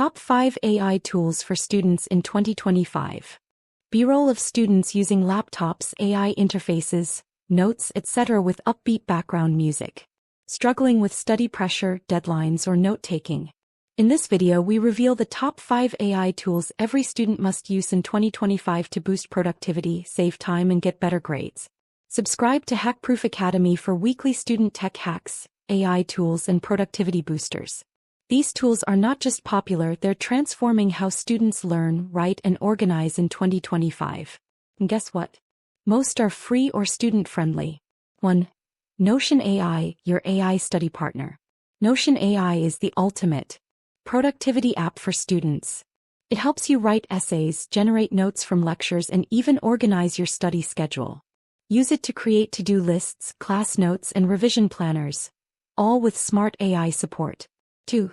Top 5 AI Tools for Students in 2025. B-roll of students using laptops, AI interfaces, notes, etc. with upbeat background music. Struggling with study pressure, deadlines, or note-taking. In this video we reveal the top 5 AI tools every student must use in 2025 to boost productivity, save time, and get better grades. Subscribe to HackProof Academy for weekly student tech hacks, AI tools, and productivity boosters. These tools are not just popular, they're transforming how students learn, write, and organize in 2025. And guess what? Most are free or student-friendly. 1. Notion AI, your AI study partner. Notion AI is the ultimate productivity app for students. It helps you write essays, generate notes from lectures, and even organize your study schedule. Use it to create to-do lists, class notes, and revision planners, all with smart AI support. 2.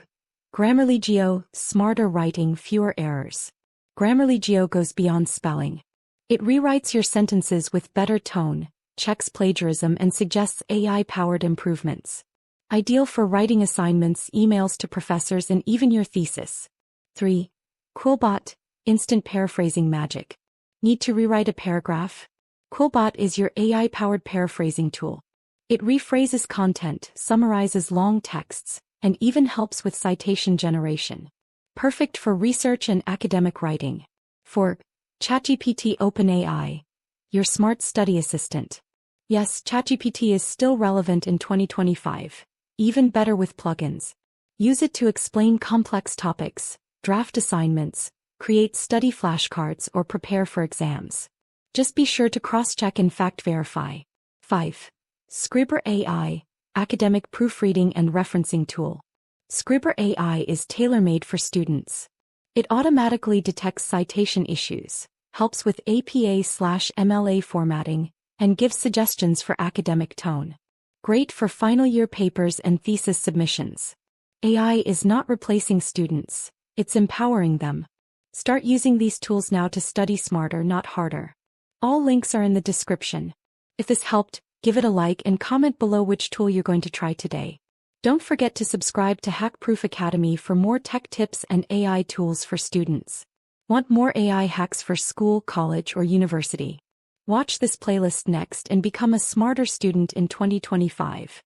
GrammarlyGO, smarter writing, fewer errors. GrammarlyGO goes beyond spelling. It rewrites your sentences with better tone, checks plagiarism, and suggests AI-powered improvements. Ideal for writing assignments, emails to professors, and even your thesis. 3. Quillbot, instant paraphrasing magic. Need to rewrite a paragraph? Quillbot is your AI-powered paraphrasing tool. It rephrases content, summarizes long texts, and even helps with citation generation. Perfect for research and academic writing. 4. ChatGPT OpenAI, your smart study assistant. Yes, ChatGPT is still relevant in 2025, even better with plugins. Use it to explain complex topics, draft assignments, create study flashcards, or prepare for exams. Just be sure to cross-check and fact-verify. 5. Scriber AI, academic proofreading and referencing tool. Scriber AI is tailor-made for students. It automatically detects citation issues, helps with APA/MLA formatting, and gives suggestions for academic tone. Great for final year papers and thesis submissions. AI is not replacing students, it's empowering them. Start using these tools now to study smarter, not harder. All links are in the description. If this helped, give it a like and comment below which tool you're going to try today. Don't forget to subscribe to HackProof Academy for more tech tips and AI tools for students. Want more AI hacks for school, college, or university? Watch this playlist next and become a smarter student in 2025.